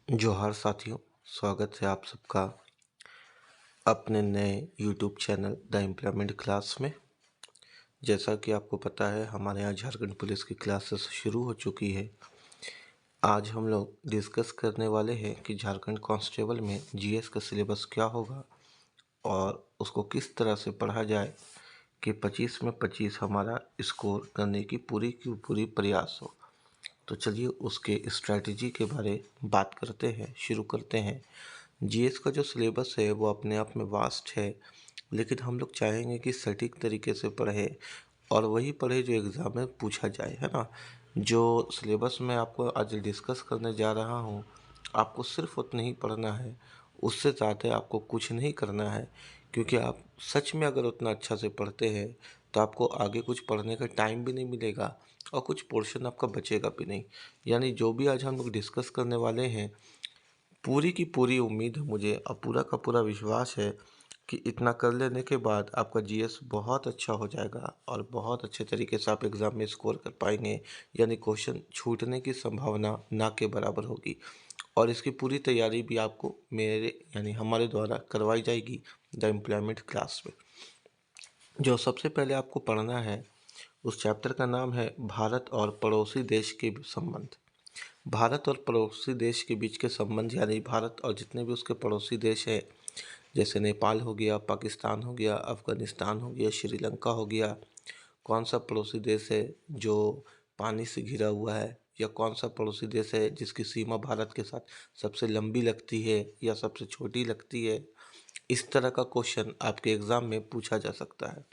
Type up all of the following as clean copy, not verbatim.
जोहार साथियों, स्वागत है आप सबका अपने नए YouTube channel the employment class में। जैसा कि आपको पता है, हमारे यहाँ झारखंड पुलिस की क्लासेस शुरू हो चुकी है। आज हम लोग डिस्कस करने वाले हैं कि झारखंड कांस्टेबल में जीएस का सिलेबस क्या होगा और उसको किस तरह से पढ़ा जाए कि 25 में 25 हमारा स्कोर करने की पूरी प्रयास हो। तो चलिए उसके स्ट्रैटेजी के बारे बात करते हैं, शुरू करते हैं। जीएस का जो सिलेबस है वो अपने आप में वास्ट है, लेकिन हम लोग चाहेंगे कि सटीक तरीके से पढ़े और वही पढ़े जो एग्ज़ाम में पूछा जाए, है ना। जो सिलेबस मैं आपको आज डिस्कस करने जा रहा हूँ, आपको सिर्फ उतना ही पढ़ना है, उससे ज़्यादा आपको कुछ नहीं करना है। क्योंकि आप सच में अगर उतना अच्छा से पढ़ते हैं तो आपको आगे कुछ पढ़ने का टाइम भी नहीं मिलेगा और कुछ पोर्शन आपका बचेगा भी नहीं। यानी जो भी आज हम लोग डिस्कस करने वाले हैं, पूरी की पूरी उम्मीद है मुझे और पूरा का पूरा विश्वास है कि इतना कर लेने के बाद आपका जीएस बहुत अच्छा हो जाएगा और बहुत अच्छे तरीके से आप एग्ज़ाम में स्कोर कर पाएंगे। यानी क्वेश्चन छूटने की संभावना ना के बराबर होगी और इसकी पूरी तैयारी भी आपको मेरे यानी हमारे द्वारा करवाई जाएगी द एम्प्लॉयमेंट क्लास में। जो सबसे पहले आपको पढ़ना है, उस चैप्टर का नाम है भारत और पड़ोसी देश के संबंध। भारत और पड़ोसी देश के बीच के संबंध, यानी भारत और जितने भी उसके पड़ोसी देश हैं, जैसे नेपाल हो गया, पाकिस्तान हो गया, अफ़गानिस्तान हो गया, श्रीलंका हो गया। कौन सा पड़ोसी देश है जो पानी से घिरा हुआ है, या कौन सा पड़ोसी देश है जिसकी सीमा भारत के साथ सबसे लंबी लगती है या सबसे छोटी लगती है। इस तरह का क्वेश्चन आपके एग्ज़ाम में पूछा जा सकता है।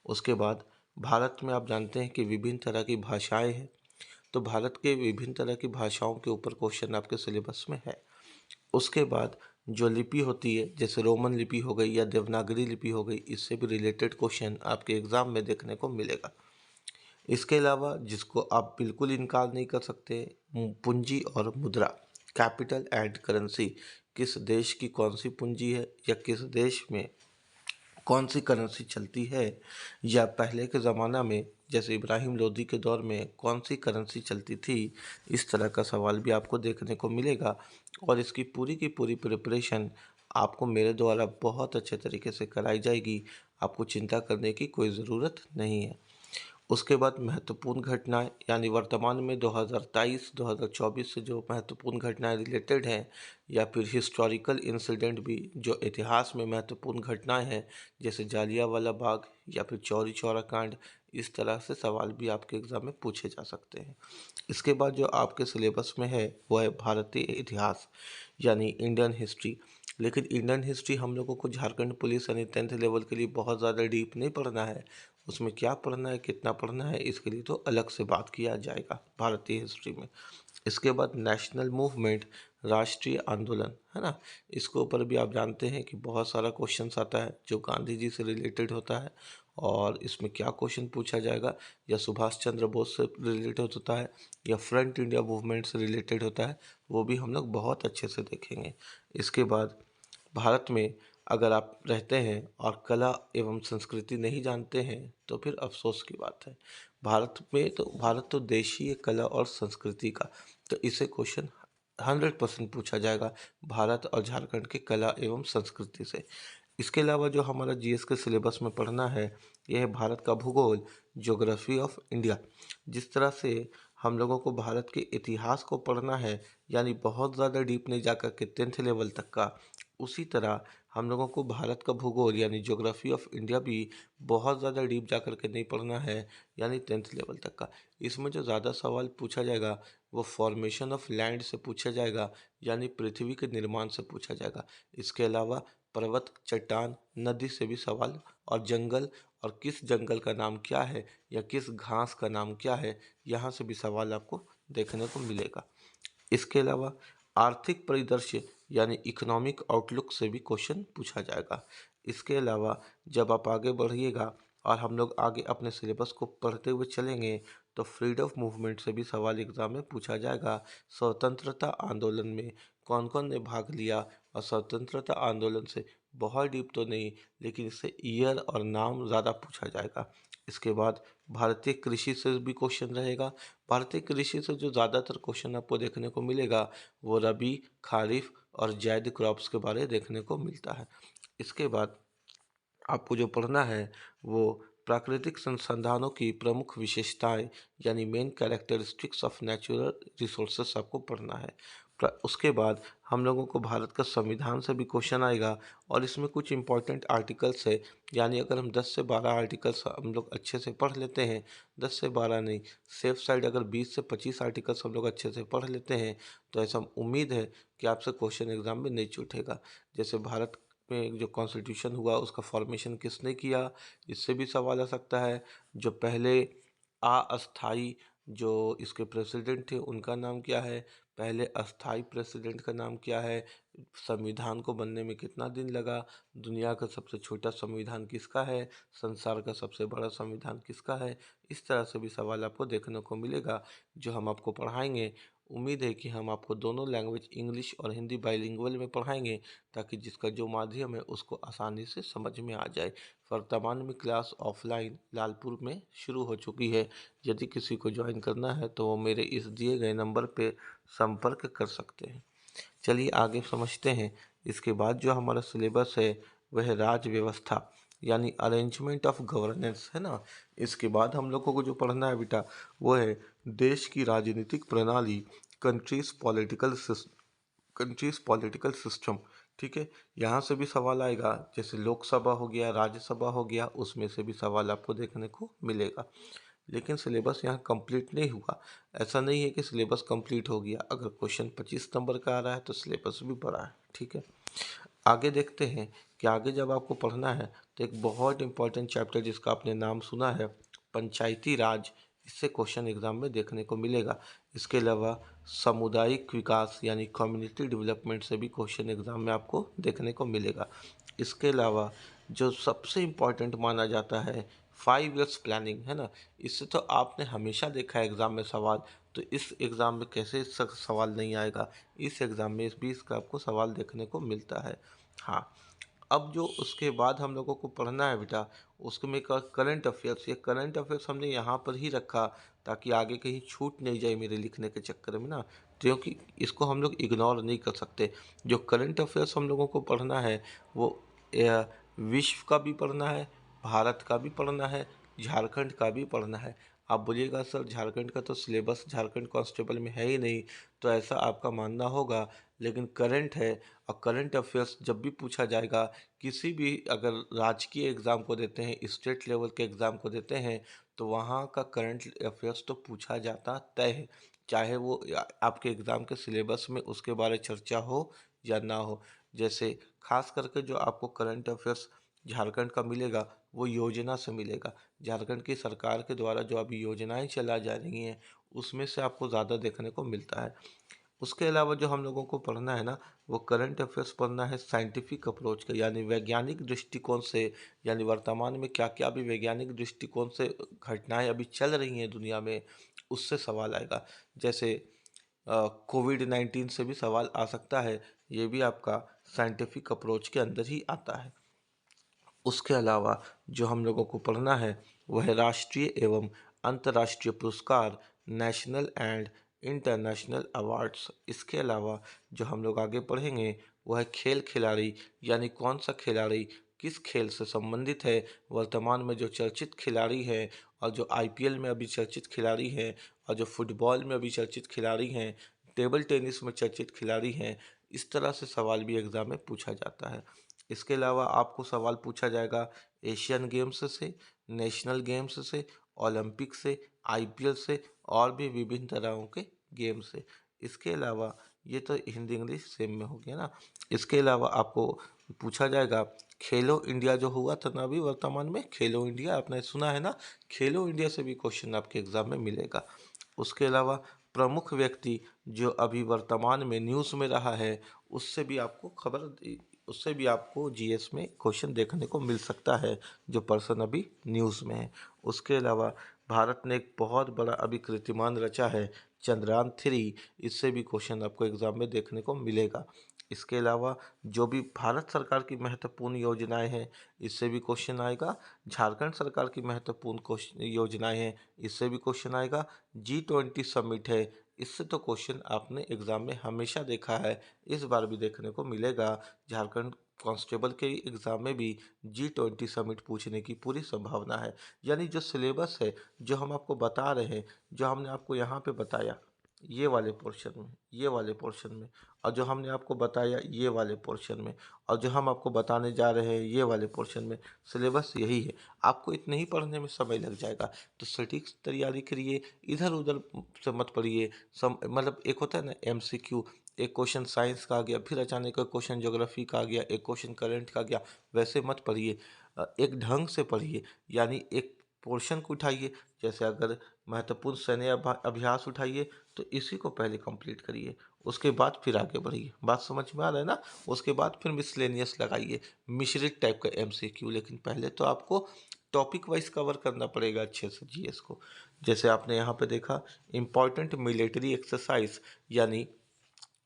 उसके बाद भारत में आप जानते हैं कि विभिन्न तरह की भाषाएं हैं, तो भारत के विभिन्न तरह की भाषाओं के ऊपर क्वेश्चन आपके सिलेबस में है। उसके बाद जो लिपि होती है, जैसे रोमन लिपि हो गई या देवनागरी लिपि हो गई, इससे भी रिलेटेड क्वेश्चन आपके एग्ज़ाम में देखने को मिलेगा। इसके अलावा जिसको आप बिल्कुल इनकार नहीं कर सकते, पूंजी और मुद्रा, कैपिटल एंड करेंसी। किस देश की कौन सी पूंजी है या किस देश में कौन सी करेंसी चलती है, या पहले के ज़माना में जैसे इब्राहिम लोदी के दौर में कौन सी करेंसी चलती थी। इस तरह का सवाल भी आपको देखने को मिलेगा और इसकी पूरी की पूरी प्रिपरेशन आपको मेरे द्वारा बहुत अच्छे तरीके से कराई जाएगी। आपको चिंता करने की कोई ज़रूरत नहीं है। उसके बाद महत्वपूर्ण घटनाएं, यानी वर्तमान में 2023-2024 से जो महत्वपूर्ण घटनाएं रिलेटेड हैं, या फिर हिस्टोरिकल इंसिडेंट भी जो इतिहास में महत्वपूर्ण घटनाएं हैं, जैसे जालियांवाला बाग या फिर चौरी चौरा कांड। इस तरह से सवाल भी आपके एग्ज़ाम में पूछे जा सकते हैं। इसके बाद जो आपके सिलेबस में है वो है भारतीय इतिहास, यानी इंडियन हिस्ट्री। लेकिन इंडियन हिस्ट्री हम लोगों को झारखंड पुलिस यानी 10th लेवल के लिए बहुत ज़्यादा डीप नहीं पढ़ना है। उसमें क्या पढ़ना है, कितना पढ़ना है, इसके लिए तो अलग से बात किया जाएगा भारतीय हिस्ट्री में। इसके बाद नेशनल मूवमेंट, राष्ट्रीय आंदोलन, है ना। इसके ऊपर भी आप जानते हैं कि बहुत सारा क्वेश्चंस आता है जो गांधी जी से रिलेटेड होता है, और इसमें क्या क्वेश्चन पूछा जाएगा, या सुभाष चंद्र बोस से रिलेटेड होता है या फ्रंट इंडिया मूवमेंट से रिलेटेड होता है, वो भी हम लोग बहुत अच्छे से देखेंगे। इसके बाद भारत में अगर आप रहते हैं और कला एवं संस्कृति नहीं जानते हैं तो फिर अफसोस की बात है। भारत तो देश ही है कला और संस्कृति का, तो इसे क्वेश्चन 100% पूछा जाएगा भारत और झारखंड के कला एवं संस्कृति से। इसके अलावा जो हमारा जीएस के सिलेबस में पढ़ना है, यह है भारत का भूगोल, ज्योग्राफी ऑफ इंडिया। जिस तरह से हम लोगों को भारत के इतिहास को पढ़ना है, यानी बहुत ज़्यादा डीप नहीं जाकर के 10th लेवल तक का, उसी तरह हम लोगों को भारत का भूगोल यानी ज्योग्राफी ऑफ इंडिया भी बहुत ज़्यादा डीप जा कर के नहीं पढ़ना है, यानी 10th लेवल तक का। इसमें जो ज़्यादा सवाल पूछा जाएगा वो फॉर्मेशन ऑफ लैंड से पूछा जाएगा, यानी पृथ्वी के निर्माण से पूछा जाएगा। इसके अलावा पर्वत, चट्टान, नदी से भी सवाल, और जंगल, और किस जंगल का नाम क्या है या किस घास का नाम क्या है, यहाँ से भी सवाल आपको देखने को मिलेगा। इसके अलावा आर्थिक परिदृश्य यानी इकोनॉमिक आउटलुक से भी क्वेश्चन पूछा जाएगा। इसके अलावा जब आप आगे बढ़िएगा और हम लोग आगे अपने सिलेबस को पढ़ते हुए चलेंगे तो फ्रीडम मूवमेंट से भी सवाल एग्जाम में पूछा जाएगा। स्वतंत्रता आंदोलन में कौन कौन ने भाग लिया, और स्वतंत्रता आंदोलन से बहुत डीप तो नहीं, लेकिन इससे ईयर और नाम ज़्यादा पूछा जाएगा। इसके बाद भारतीय कृषि से भी क्वेश्चन रहेगा। भारतीय कृषि से जो ज़्यादातर क्वेश्चन आपको देखने को मिलेगा वो रबी, खरीफ और जायद क्रॉप्स के बारे देखने को मिलता है। इसके बाद आपको जो पढ़ना है वो प्राकृतिक संसाधनों की प्रमुख विशेषताएं यानी main characteristics of natural resources आपको पढ़ना है। उसके बाद हम लोगों को भारत का संविधान से भी क्वेश्चन आएगा और इसमें कुछ इंपॉर्टेंट आर्टिकल्स है, यानी अगर हम 10 से 12 आर्टिकल्स हम लोग अच्छे से पढ़ लेते हैं, 10 से 12 नहीं, सेफ साइड अगर 20 से 25 आर्टिकल्स हम लोग अच्छे से पढ़ लेते हैं तो ऐसा उम्मीद है कि आपसे क्वेश्चन एग्जाम में नहीं छूटेगा। जैसे भारत में जो कॉन्स्टिट्यूशन हुआ उसका फॉर्मेशन किसने किया, इससे भी सवाल आ सकता है। जो पहले अस्थाई जो इसके प्रेसिडेंट थे उनका नाम क्या है, पहले अस्थाई प्रेसिडेंट का नाम क्या है, संविधान को बनने में कितना दिन लगा, दुनिया का सबसे छोटा संविधान किसका है, संसार का सबसे बड़ा संविधान किसका है। इस तरह से भी सवाल आपको देखने को मिलेगा जो हम आपको पढ़ाएंगे। उम्मीद है कि हम आपको दोनों लैंग्वेज इंग्लिश और हिंदी बाइलिंगुअल में पढ़ाएंगे ताकि जिसका जो माध्यम है उसको आसानी से समझ में आ जाए। वर्तमान में क्लास ऑफलाइन लालपुर में शुरू हो चुकी है। यदि किसी को ज्वाइन करना है तो वो मेरे इस दिए गए नंबर पे संपर्क कर सकते हैं। चलिए आगे समझते हैं। इसके बाद जो हमारा सिलेबस है वह राज्य व्यवस्था यानी अरेंजमेंट ऑफ गवर्नेंस है ना। इसके बाद हम लोगों को जो पढ़ना है बेटा वो है देश की राजनीतिक प्रणाली, कंट्रीज पॉलिटिकल सिस्टम। ठीक है, यहाँ से भी सवाल आएगा। जैसे लोकसभा हो गया, राज्यसभा हो गया, उसमें से भी सवाल आपको देखने को मिलेगा। लेकिन सिलेबस यहाँ कंप्लीट नहीं हुआ। ऐसा नहीं है कि सिलेबस कंप्लीट हो गया। अगर क्वेश्चन 25 नंबर का आ रहा है तो सिलेबस भी बड़ा है। ठीक है, आगे देखते हैं कि आगे जब आपको पढ़ना है तो एक बहुत इंपॉर्टेंट चैप्टर जिसका आपने नाम सुना है पंचायती राज, इससे क्वेश्चन एग्जाम में देखने को मिलेगा। इसके अलावा सामुदायिक विकास यानी कम्युनिटी डेवलपमेंट से भी क्वेश्चन एग्जाम में आपको देखने को मिलेगा। इसके अलावा जो सबसे इम्पोर्टेंट माना जाता है 5 ईयर्स प्लानिंग है ना, इससे तो आपने हमेशा देखा है एग्ज़ाम में सवाल, तो इस एग्ज़ाम में कैसे सवाल नहीं आएगा। इस एग्ज़ाम में इस 20 का आपको सवाल देखने को मिलता है। हाँ, अब जो उसके बाद हम लोगों को पढ़ना है बेटा उसके में करंट अफेयर्स। ये करंट अफेयर्स हमने यहाँ पर ही रखा ताकि आगे कहीं छूट नहीं जाए मेरे लिखने के चक्कर में ना, क्योंकि इसको हम लोग इग्नोर नहीं कर सकते। जो करंट अफेयर्स हम लोगों को पढ़ना है वो विश्व का भी पढ़ना है, भारत का भी पढ़ना है, झारखंड का भी पढ़ना है। आप बोलिएगा सर झारखंड का तो सिलेबस झारखंड कांस्टेबल में है ही नहीं, तो ऐसा आपका मानना होगा। लेकिन करंट है और करंट अफेयर्स जब भी पूछा जाएगा, किसी भी अगर राजकीय एग्ज़ाम को देते हैं, स्टेट लेवल के एग्ज़ाम को देते हैं, तो वहाँ का करंट अफेयर्स तो पूछा जाता तय है, चाहे वो आपके एग्ज़ाम के सिलेबस में उसके बारे चर्चा हो या ना हो। जैसे खास करके जो आपको करंट अफेयर्स झारखंड का मिलेगा वो योजना से मिलेगा। झारखंड की सरकार के द्वारा जो अभी योजनाएं चला जा रही हैं उसमें से आपको ज़्यादा देखने को मिलता है। उसके अलावा जो हम लोगों को पढ़ना है ना वो करंट अफेयर्स पढ़ना है साइंटिफिक अप्रोच का यानी वैज्ञानिक दृष्टिकोण से, यानी वर्तमान में क्या क्या अभी वैज्ञानिक दृष्टिकोण से घटनाएं अभी चल रही हैं दुनिया में, उससे सवाल आएगा। जैसे कोविड-19 से भी सवाल आ सकता है, ये भी आपका साइंटिफिक अप्रोच के अंदर ही आता है। उसके अलावा जो हम लोगों को पढ़ना है वह है राष्ट्रीय एवं अंतर्राष्ट्रीय पुरस्कार, नेशनल एंड इंटरनेशनल अवार्ड्स। इसके अलावा जो हम लोग आगे पढ़ेंगे वह है खेल खिलाड़ी, यानी कौन सा खिलाड़ी किस खेल से संबंधित है। वर्तमान में जो चर्चित खिलाड़ी हैं और जो आईपीएल में अभी चर्चित खिलाड़ी हैं और जो फुटबॉल में अभी चर्चित खिलाड़ी हैं, टेबल टेनिस में चर्चित खिलाड़ी हैं, इस तरह से सवाल भी एग्ज़ाम में पूछा जाता है। इसके अलावा आपको सवाल पूछा जाएगा एशियन गेम्स से, नेशनल गेम्स से, ओलंपिक से, आईपीएल से और भी विभिन्न तरह के गेम से। इसके अलावा ये तो हिंदी इंग्लिश सेम में हो गया ना। इसके अलावा आपको पूछा जाएगा खेलो इंडिया जो हुआ था ना अभी वर्तमान में, खेलो इंडिया आपने सुना है ना, खेलो इंडिया से भी क्वेश्चन आपके एग्जाम में मिलेगा। उसके अलावा प्रमुख व्यक्ति जो अभी वर्तमान में न्यूज़ में रहा है उससे भी आपको जीएस में क्वेश्चन देखने को मिल सकता है, जो पर्सन अभी न्यूज़ में है। उसके अलावा भारत ने एक बहुत बड़ा अभी कीर्तिमान रचा है चंद्रयान 3, इससे भी क्वेश्चन आपको एग्जाम में देखने को मिलेगा। इसके अलावा जो भी भारत सरकार की महत्वपूर्ण योजनाएं हैं, इससे भी क्वेश्चन आएगा। झारखंड सरकार की महत्वपूर्ण योजनाएं हैं, इससे भी क्वेश्चन आएगा। G20 समिट है, इससे तो क्वेश्चन आपने एग्जाम में हमेशा देखा है, इस बार भी देखने को मिलेगा। झारखंड कांस्टेबल के एग्जाम में भी G20 समिट पूछने की पूरी संभावना है। यानी जो सिलेबस है, जो हम आपको बता रहे हैं, जो हमने आपको यहाँ पे बताया ये वाले पोर्शन में, ये वाले पोर्शन में, और जो हमने आपको बताया ये वाले पोर्शन में, और जो हम आपको बताने जा रहे हैं ये वाले पोर्शन में, सिलेबस यही है। आपको इतने ही पढ़ने में समय लग जाएगा, तो सटीक तैयारी करिए, इधर उधर से मत पढ़िए। मतलब एक होता है ना MCQ, एक क्वेश्चन साइंस का आ गया, फिर अचानक एक क्वेश्चन ज्योग्राफी का आ गया, एक क्वेश्चन करंट का आ गया, वैसे मत पढ़िए। एक ढंग से पढ़िए, यानी एक पोर्शन को उठाइए। जैसे अगर महत्वपूर्ण सैन्य अभ्यास उठाइए तो इसी को पहले कंप्लीट करिए, उसके बाद फिर आगे बढ़िए। बात समझ में आ रहा है ना? उसके बाद फिर मिसलेनियस लगाइए, मिश्रित टाइप का MCQ। लेकिन पहले तो आपको टॉपिक वाइज कवर करना पड़ेगा अच्छे से GS को। जैसे आपने यहाँ पे देखा, इंपॉर्टेंट मिलिट्री एक्सरसाइज, यानी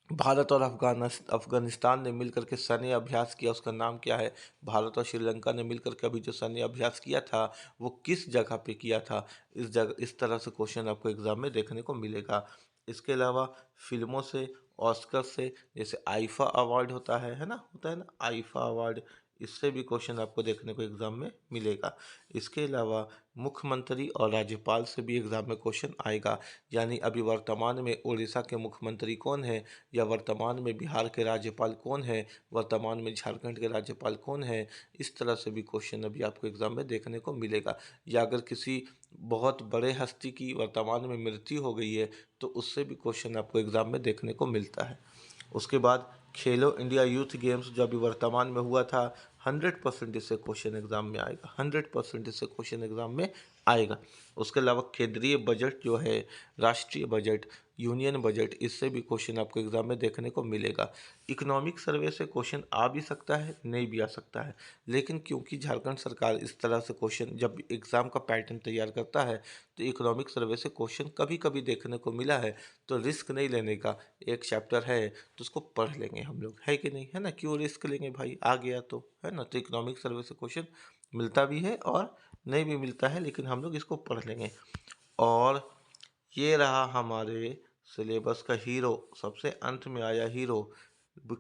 भारत और अफगानिस्तान ने मिलकर के सैन्य अभ्यास किया, उसका नाम क्या है? भारत और श्रीलंका ने मिलकर के अभी जो सैन्य अभ्यास किया था वो किस जगह पे किया था? इस तरह से क्वेश्चन आपको एग्जाम में देखने को मिलेगा। इसके अलावा फिल्मों से, ऑस्कर से, जैसे आईफा अवार्ड होता है ना, होता है ना आईफा अवार्ड, इससे भी क्वेश्चन आपको देखने को एग्जाम में मिलेगा। इसके अलावा मुख्यमंत्री और राज्यपाल से भी एग्जाम में क्वेश्चन आएगा। यानी अभी वर्तमान में उड़ीसा के मुख्यमंत्री कौन है, या वर्तमान में बिहार के राज्यपाल कौन है, वर्तमान में झारखंड के राज्यपाल कौन है, इस तरह से भी क्वेश्चन अभी आपको एग्जाम में देखने को मिलेगा। या अगर किसी बहुत बड़े हस्ती की वर्तमान में मृत्यु हो गई है तो उससे भी क्वेश्चन आपको एग्जाम में देखने को मिलता है। उसके बाद खेलो इंडिया यूथ गेम्स जो अभी वर्तमान में हुआ था, 100% इससे क्वेश्चन एग्जाम में आएगा, 100% इससे क्वेश्चन एग्जाम में आएगा। उसके अलावा केंद्रीय बजट जो है, राष्ट्रीय बजट, यूनियन बजट, इससे भी क्वेश्चन आपको एग्जाम में देखने को मिलेगा। इकोनॉमिक सर्वे से क्वेश्चन आ भी सकता है, नहीं भी आ सकता है, लेकिन क्योंकि झारखंड सरकार इस तरह से क्वेश्चन जब एग्जाम का पैटर्न तैयार करता है तो इकोनॉमिक सर्वे से क्वेश्चन कभी कभी देखने को मिला है, तो रिस्क नहीं लेने का। एक चैप्टर है तो उसको पढ़ लेंगे हम लोग, है कि नहीं? है ना, क्यों रिस्क लेंगे भाई, आ गया तो, है ना। तो इकोनॉमिक सर्वे से क्वेश्चन मिलता भी है और नहीं भी मिलता है, लेकिन हम लोग इसको पढ़ लेंगे। और ये रहा हमारे सिलेबस का हीरो, सबसे अंत में आया हीरो,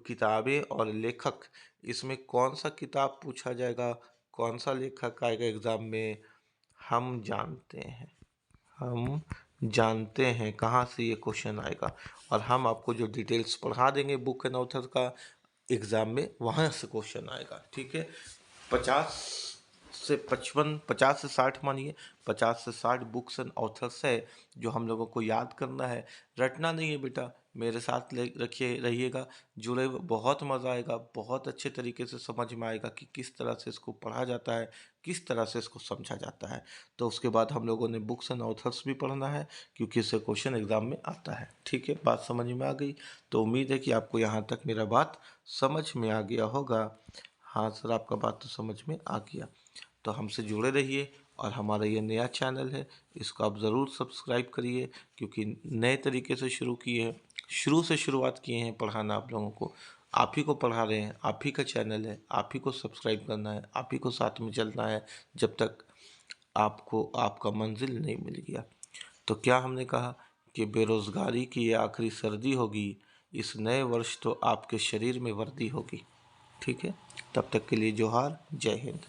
किताबें और लेखक। इसमें कौन सा किताब पूछा जाएगा, कौन सा लेखक आएगा एग्जाम में, हम जानते हैं। हम जानते हैं कहाँ से ये क्वेश्चन आएगा, और हम आपको जो डिटेल्स पढ़ा देंगे बुक एंड ऑथर का, एग्जाम में वहाँ से क्वेश्चन आएगा। ठीक है, 50 से 60 मानिए, 50 से 60 बुक्स एंड ऑथर्स है जो हम लोगों को याद करना है। रटना नहीं है बेटा, मेरे साथ रहिएगा, जुड़े बहुत मज़ा आएगा, बहुत अच्छे तरीके से समझ में आएगा कि किस तरह से इसको पढ़ा जाता है, किस तरह से इसको समझा जाता है। तो उसके बाद हम लोगों ने बुक्स एंड ऑथर्स भी पढ़ना है, क्योंकि इससे क्वेश्चन एग्जाम में आता है। ठीक है, बात समझ में आ गई? तो उम्मीद है कि आपको यहाँ तक मेरा बात समझ में आ गया होगा। हाँ सर, आपका बात तो समझ में आ गया। तो हमसे जुड़े रहिए, और हमारा ये नया चैनल है, इसको आप ज़रूर सब्सक्राइब करिए, क्योंकि नए तरीके से शुरू से शुरुआत किए हैं पढ़ाना आप लोगों को। आप ही को पढ़ा रहे हैं, आप ही का चैनल है, आप ही को सब्सक्राइब करना है, आप ही को साथ में चलना है जब तक आपको आपका मंजिल नहीं मिल गया। तो क्या हमने कहा कि बेरोज़गारी की ये आखिरी सर्दी होगी, इस नए वर्ष तो आपके शरीर में वर्दी होगी। ठीक है, तब तक के लिए जोहार, जय हिंद।